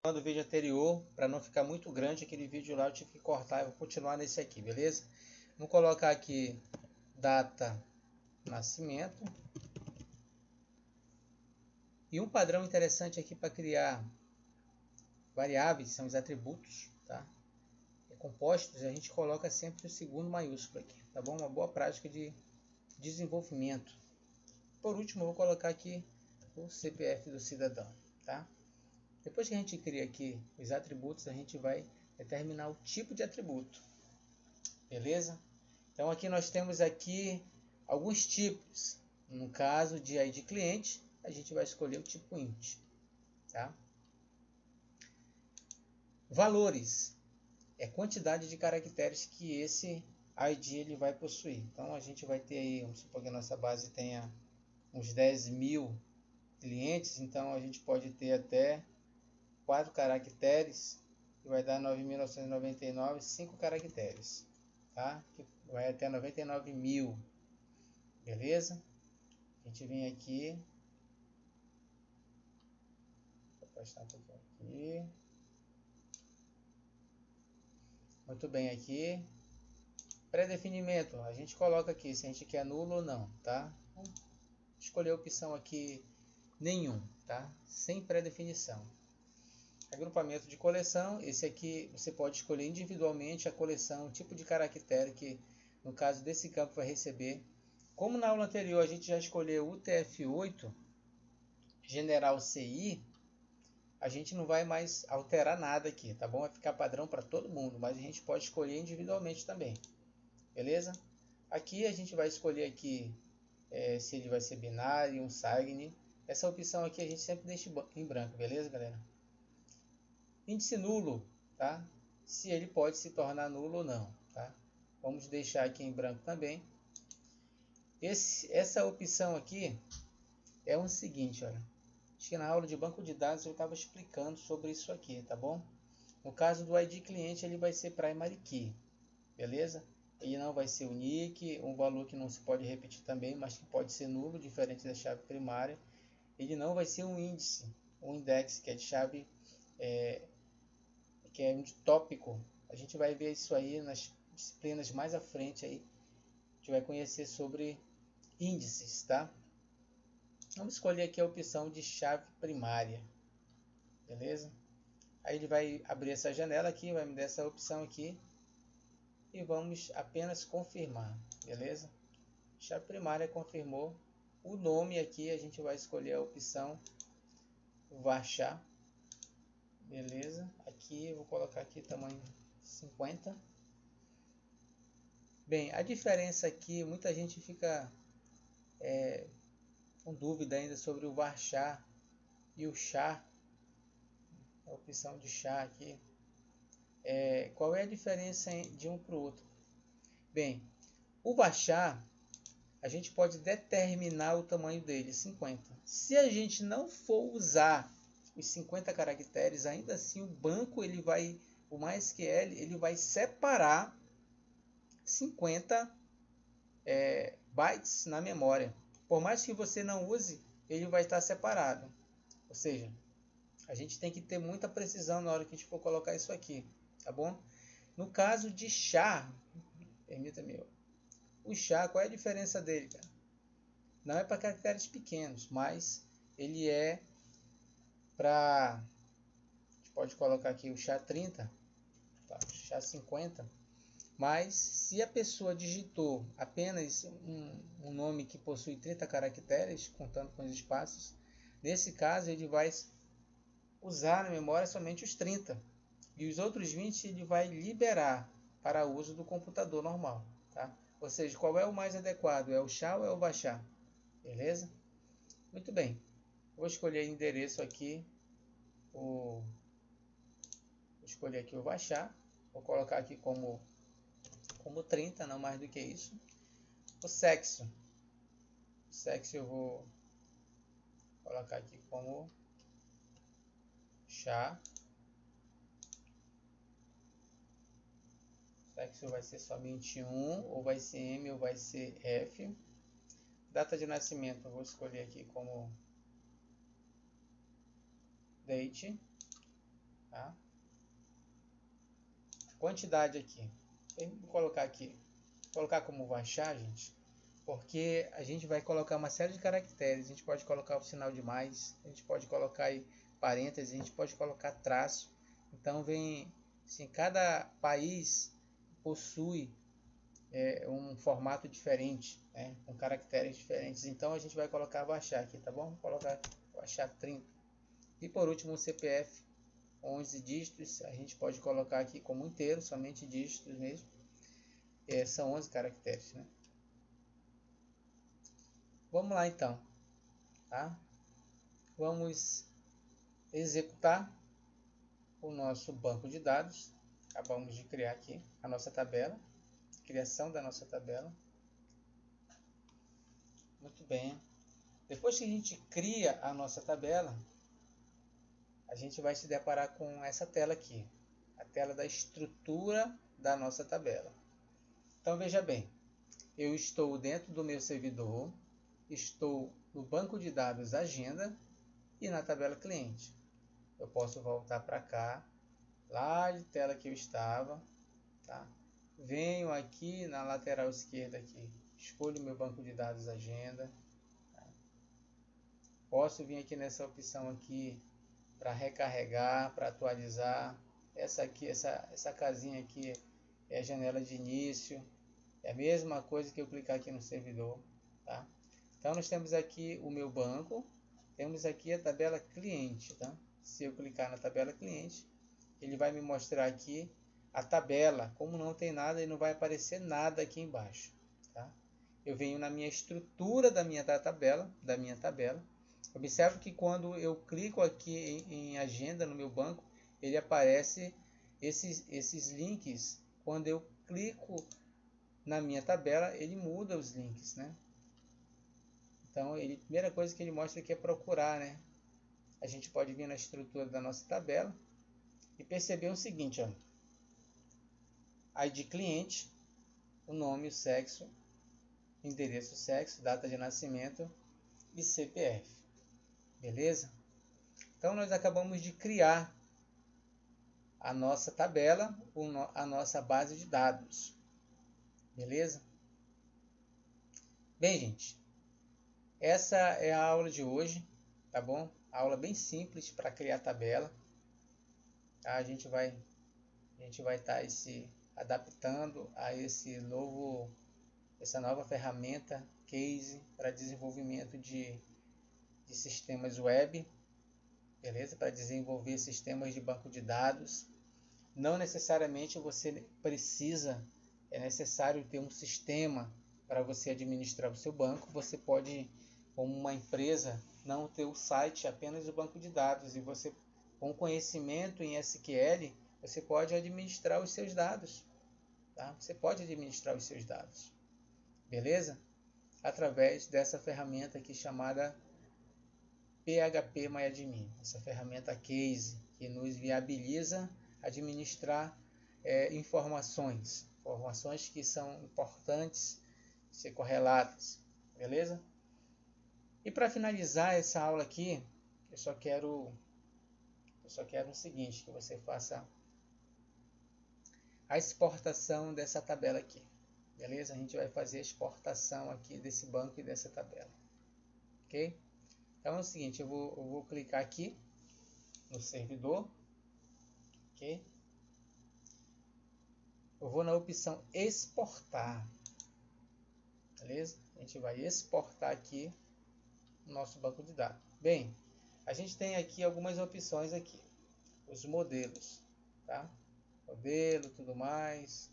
do vídeo anterior, para não ficar muito grande aquele vídeo lá, eu tive que cortar. Eu vou continuar nesse aqui, beleza? Vou colocar aqui data nascimento. E um padrão interessante aqui para criar variáveis são os atributos, tá? Compostos, a gente coloca sempre o segundo maiúsculo aqui, tá bom? Uma boa prática de desenvolvimento. Por último, eu vou colocar aqui o CPF do cidadão, tá? Depois que a gente cria aqui os atributos, a gente vai determinar o tipo de atributo, beleza? Então aqui nós temos aqui alguns tipos. No caso de ID cliente, a gente vai escolher o tipo int, tá? Valores é quantidade de caracteres que esse ID ele vai possuir. Então a gente vai ter aí, vamos supor que a nossa base tenha uns 10.000 clientes, então a gente pode ter até 4 caracteres, que vai dar 9.999, 5 caracteres, tá? Que vai até 99.000, beleza? A gente vem aqui, vou afastar um pouquinho aqui, muito bem aqui. Pré-definimento, a gente coloca aqui se a gente quer nulo ou não, tá? Vamos escolher a opção aqui nenhum, tá? Sem pré-definição. Agrupamento de coleção, esse aqui você pode escolher individualmente a coleção, o tipo de caractere que no caso desse campo vai receber. Como na aula anterior a gente já escolheu o UTF-8, General CI, a gente não vai mais alterar nada aqui, tá bom? Vai ficar padrão para todo mundo, mas a gente pode escolher individualmente também, beleza? Aqui a gente vai escolher aqui se ele vai ser binário, um signe. Essa opção aqui a gente sempre deixa em branco, beleza, galera? Índice nulo, tá? Se ele pode se tornar nulo ou não, tá? Vamos deixar aqui em branco também. Essa opção aqui é o seguinte, olha. Acho que na aula de banco de dados eu estava explicando sobre isso aqui, tá bom? No caso do ID cliente, ele vai ser primary key, beleza? Ele não vai ser unique, um valor que não se pode repetir também, mas que pode ser nulo, diferente da chave primária. Ele não vai ser um índice, um index, que é de chave, que é um tópico. A gente vai ver isso aí nas disciplinas mais à frente aí. A gente vai conhecer sobre índices, tá? Vamos escolher aqui a opção de chave primária, beleza? Aí ele vai abrir essa janela aqui, vai me dar essa opção aqui e vamos apenas confirmar, beleza? Chave primária confirmou. O nome aqui a gente vai escolher a opção varchar, beleza? Aqui eu vou colocar aqui tamanho 50. Bem, a diferença aqui, muita gente fica com dúvida ainda sobre o varchar e o char, a opção de char aqui. Qual é a diferença de um para o outro? Bem, o varchar, a gente pode determinar o tamanho dele, 50. Se a gente não for usar os 50 caracteres, ainda assim o banco, ele vai, o MySQL, ele vai separar 50 bytes na memória. Por mais que você não use, ele vai estar separado. Ou seja, a gente tem que ter muita precisão na hora que a gente for colocar isso aqui, tá bom? No caso de char, permita-me, o char, qual é a diferença dele, cara? Não é para caracteres pequenos, mas ele é para, a gente pode colocar aqui o char 30, tá? Char 50, mas se a pessoa digitou apenas um nome que possui 30 caracteres, contando com os espaços, nesse caso ele vai usar na memória somente os 30, e os outros 20 ele vai liberar para uso do computador normal, tá? Ou seja, qual é o mais adequado? É o char ou é o varchar? Beleza? Muito bem. Vou escolher endereço aqui. Vou escolher aqui o varchar. Vou colocar aqui como 30, não mais do que isso. O sexo. O sexo eu vou colocar aqui como char. O sexo vai ser somente 1, ou vai ser M, ou vai ser F. Data de nascimento eu vou escolher aqui como date. quantidade aqui. Vou colocar aqui. Vou colocar como baixar, gente, porque a gente vai colocar uma série de caracteres. A gente pode colocar o sinal de mais, a gente pode colocar aí parênteses, a gente pode colocar traço. Então vem, assim, cada país possui um formato diferente, né, com caracteres diferentes. Então a gente vai colocar baixar aqui, tá bom? Vou colocar baixar 30. E por último o CPF, 11 dígitos. A gente pode colocar aqui como inteiro, somente dígitos mesmo. São 11 caracteres, né? Vamos lá então, tá? Vamos executar o nosso banco de dados. Acabamos de criar aqui a nossa tabela, criação da nossa tabela. Muito bem. Depois que a gente cria a nossa tabela, a gente vai se deparar com essa tela aqui, a tela da estrutura da nossa tabela. Então veja bem, eu estou dentro do meu servidor, estou no banco de dados agenda e na tabela cliente. Eu posso voltar para cá, lá de tela que eu estava, tá? Venho aqui na lateral esquerda aqui, escolho meu banco de dados agenda. Tá? Posso vir aqui nessa opção aqui para recarregar, para atualizar. Essa aqui, essa casinha aqui é a janela de início. É a mesma coisa que eu clicar aqui no servidor, tá? Então nós temos aqui o meu banco, temos aqui a tabela cliente, tá? Se eu clicar na tabela cliente, ele vai me mostrar aqui a tabela. Como não tem nada, ele não vai aparecer nada aqui embaixo, tá? Eu venho na minha estrutura da minha tabela, Observe que quando eu clico aqui em agenda no meu banco, ele aparece esses links. Quando eu clico na minha tabela, ele muda os links, né? Então, a primeira coisa que ele mostra aqui é procurar, né? A gente pode vir na estrutura da nossa tabela e perceber o seguinte, ó. ID cliente, o nome, o sexo, endereço, sexo, data de nascimento e CPF. Beleza? Então, nós acabamos de criar a nossa tabela, a nossa base de dados. Beleza? Bem, gente, essa é a aula de hoje, tá bom? Aula bem simples para criar tabela. Tá? A gente vai estar se adaptando a essa nova ferramenta Case para desenvolvimento de sistemas web, beleza? Para desenvolver sistemas de banco de dados. Não necessariamente é necessário ter um sistema para você administrar o seu banco. Você pode, como uma empresa, não ter o site, apenas o banco de dados. E você, com conhecimento em SQL, você pode administrar os seus dados. Tá? Você pode administrar os seus dados. Beleza? Através dessa ferramenta aqui chamada PHPMyAdmin. Essa ferramenta Case, que nos viabiliza administrar informações que são importantes ser correlatas, beleza? E para finalizar essa aula aqui, eu só quero o seguinte, que você faça a exportação dessa tabela aqui, beleza? A gente vai fazer a exportação aqui desse banco e dessa tabela, ok? Então é o seguinte, eu vou clicar aqui no servidor, ok? Eu vou na opção exportar, beleza? A gente vai exportar aqui o nosso banco de dados. Bem, a gente tem aqui algumas opções aqui, os modelos, tá? Modelo, tudo mais.